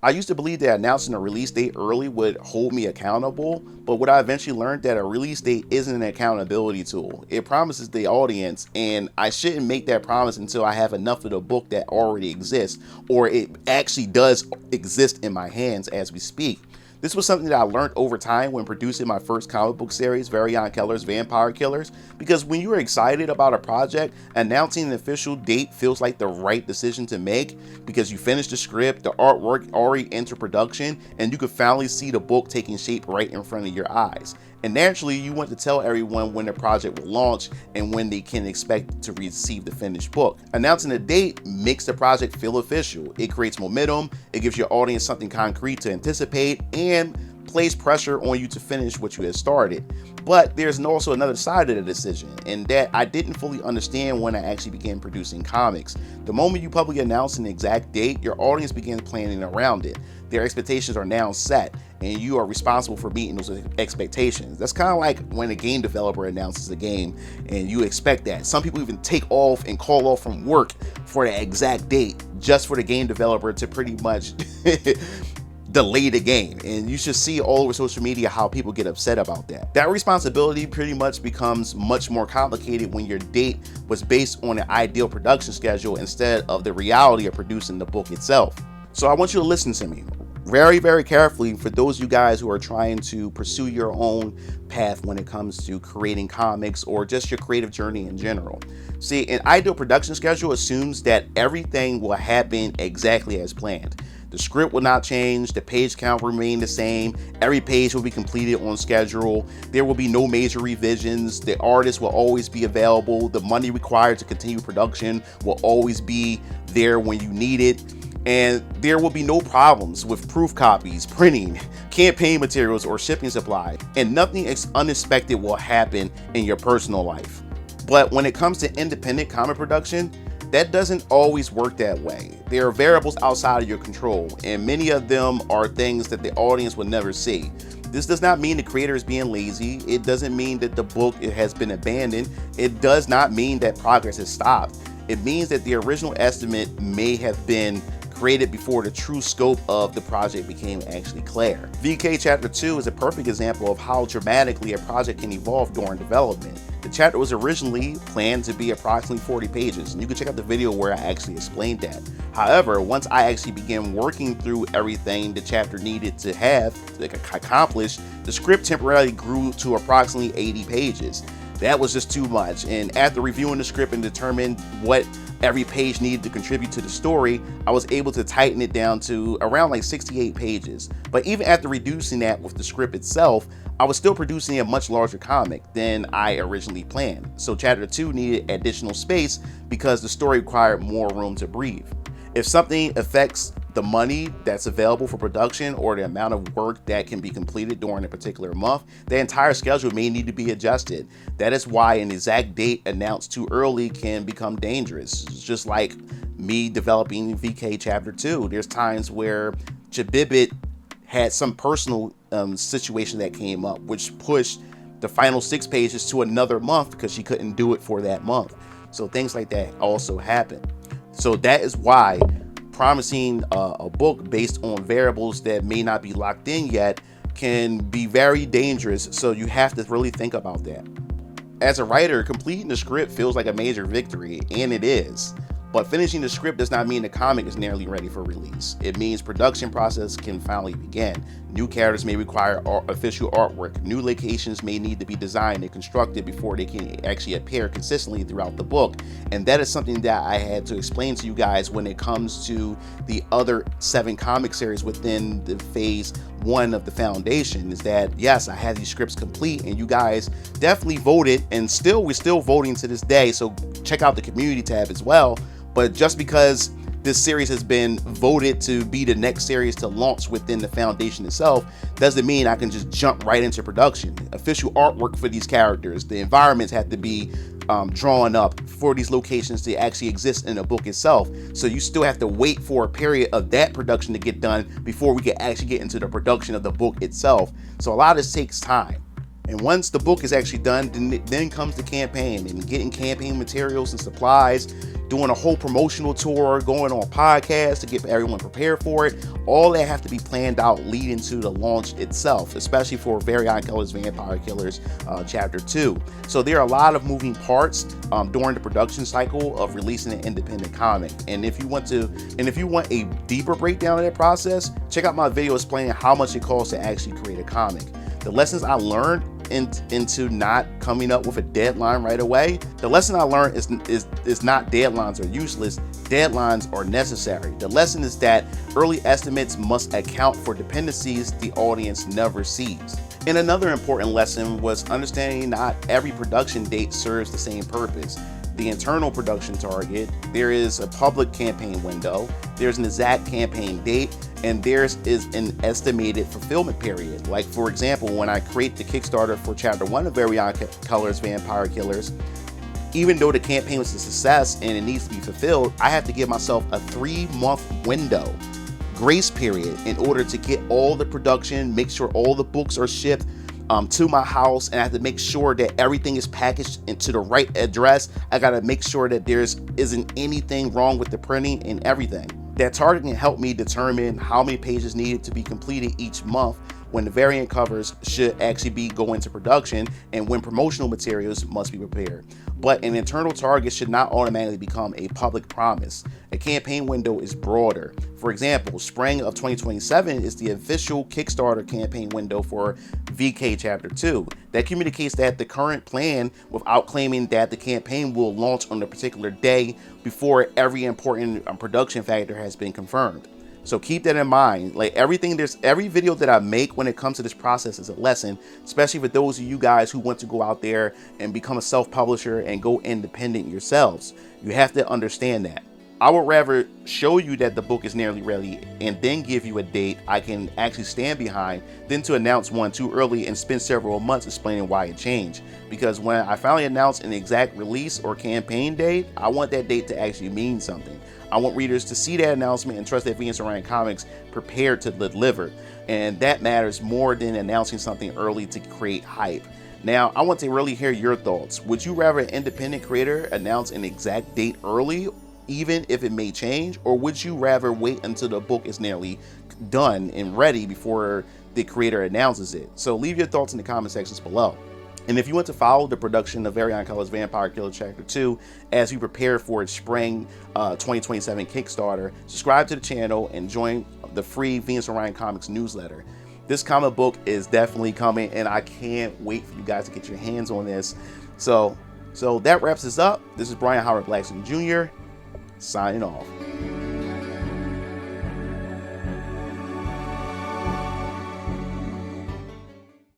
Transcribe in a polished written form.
I used to believe that announcing a release date early would hold me accountable, but what I eventually learned that a release date isn't an accountability tool. It promises the audience, and I shouldn't make that promise until I have enough of the book that already exists, or it actually does exist in my hands as we speak. This was something that I learned over time when producing my first comic book series, Varion Keller's Vampire Killers, because when you're excited about a project, announcing an official date feels like the right decision to make because you finished the script, the artwork already entered production, and you could finally see the book taking shape right in front of your eyes. And naturally, you want to tell everyone when the project will launch and when they can expect to receive the finished book. Announcing a date makes the project feel official. It creates momentum, it gives your audience something concrete to anticipate, and place pressure on you to finish what you had started. But there's also another side of the decision, and that I didn't fully understand when I actually began producing comics. The moment you publicly announce an exact date, your audience begins planning around it. Their expectations are now set, and you are responsible for meeting those expectations. That's kind of like when a game developer announces a game, and you expect that. Some people even take off and call off from work for the exact date just for the game developer to pretty much delay the game. And you should see all over social media how people get upset about that. That responsibility pretty much becomes much more complicated when your date was based on an ideal production schedule instead of the reality of producing the book itself. So I want you to listen to me very, very carefully for those of you guys who are trying to pursue your own path when it comes to creating comics or just your creative journey in general. See, an ideal production schedule assumes that everything will happen exactly as planned. The script will not change, the page count will remain the same, every page will be completed on schedule, there will be no major revisions, the artist will always be available, the money required to continue production will always be there when you need it, and there will be no problems with proof copies, printing, campaign materials, or shipping supply, and nothing unexpected will happen in your personal life. But when it comes to independent comic production, that doesn't always work that way. There are variables outside of your control, and many of them are things that the audience will never see. This does not mean the creator is being lazy. It doesn't mean that the book has been abandoned. It does not mean that progress has stopped. It means that the original estimate may have been created before the true scope of the project became actually clear. VK Chapter 2 is a perfect example of how dramatically a project can evolve during development. The chapter was originally planned to be approximately 40 pages, and you can check out the video where I actually explained that. However, once I actually began working through everything the chapter needed to have accomplished, the script temporarily grew to approximately 80 pages. That was just too much, and after reviewing the script and determining what every page needed to contribute to the story, I was able to tighten it down to around like 68 pages. But even after reducing that with the script itself, I was still producing a much larger comic than I originally planned. So chapter 2 needed additional space because the story required more room to breathe. If something affects the money that's available for production or the amount of work that can be completed during a particular month, the entire schedule may need to be adjusted. That is why an exact date announced too early can become dangerous. It's just like me developing VK Chapter 2. There's times where Jabibit had some personal situation that came up, which pushed the final 6 pages to another month because she couldn't do it for that month. So things like that also happen. So that is why promising a book based on variables that may not be locked in yet can be very dangerous. So you have to really think about that. As a writer, completing the script feels like a major victory, and it is. But finishing the script does not mean the comic is nearly ready for release. It means production process can finally begin. New characters may require official artwork. New locations may need to be designed and constructed before they can actually appear consistently throughout the book. And that is something that I had to explain to you guys when it comes to the other 7 comic series within the phase 1 of the foundation, is that yes, I had these scripts complete, and you guys definitely voted, and we're still voting to this day. So check out the community tab as well. But just because this series has been voted to be the next series to launch within the foundation itself doesn't mean I can just jump right into production. Official artwork for these characters, the environments have to be drawn up for these locations to actually exist in the book itself. So you still have to wait for a period of that production to get done before we can actually get into the production of the book itself. So a lot of this takes time. And once the book is actually done, then comes the campaign and getting campaign materials and supplies, doing a whole promotional tour, going on podcasts to get everyone prepared for it. All that have to be planned out leading to the launch itself, especially for Orion Colors Vampire Killers Chapter 2. So there are a lot of moving parts during the production cycle of releasing an independent comic. And if you want a deeper breakdown of that process, check out my video explaining how much it costs to actually create a comic. The lessons I learned into not coming up with a deadline right away. The lesson I learned is not deadlines are useless, deadlines are necessary. The lesson is that early estimates must account for dependencies the audience never sees. And another important lesson was understanding not every production date serves the same purpose. The internal production target, there is a public campaign window, there's an exact campaign date, and there's is an estimated fulfillment period. Like for example, when I create the Kickstarter for Chapter 1 of Orion Colors Vampire Killers, even though the campaign was a success and it needs to be fulfilled, I have to give myself a 3-month window grace period in order to get all the production, make sure all the books are shipped to my house, and I have to make sure that everything is packaged into the right address. I got to make sure that isn't anything wrong with the printing and everything. That target can help me determine how many pages needed to be completed each month, when the variant covers should actually be going to production, and when promotional materials must be prepared. But an internal target should not automatically become a public promise. A campaign window is broader. For example, spring of 2027 is the official Kickstarter campaign window for VK Chapter 2. That communicates that the current plan without claiming that the campaign will launch on a particular day before every important production factor has been confirmed. So keep that in mind. Like every video that I make when it comes to this process is a lesson, especially for those of you guys who want to go out there and become a self-publisher and go independent yourselves. You have to understand that. I would rather show you that the book is nearly ready and then give you a date I can actually stand behind than to announce one too early and spend several months explaining why it changed. Because when I finally announce an exact release or campaign date, I want that date to actually mean something. I want readers to see that announcement and trust that Venus Orion Comics prepared to deliver. And that matters more than announcing something early to create hype. Now, I want to really hear your thoughts. Would you rather an independent creator announce an exact date early, even if it may change, or would you rather wait until the book is nearly done and ready before the creator announces it? So leave your thoughts in the comment sections below. And if you want to follow the production of Orion Colors Vampire Killer Chapter 2 as we prepare for its spring 2027 Kickstarter, subscribe to the channel and join the free Venus Orion Comics newsletter. This comic book is definitely coming, and I can't wait for you guys to get your hands on this. So that wraps us up. This is Brian Howard Blackson Jr. signing off.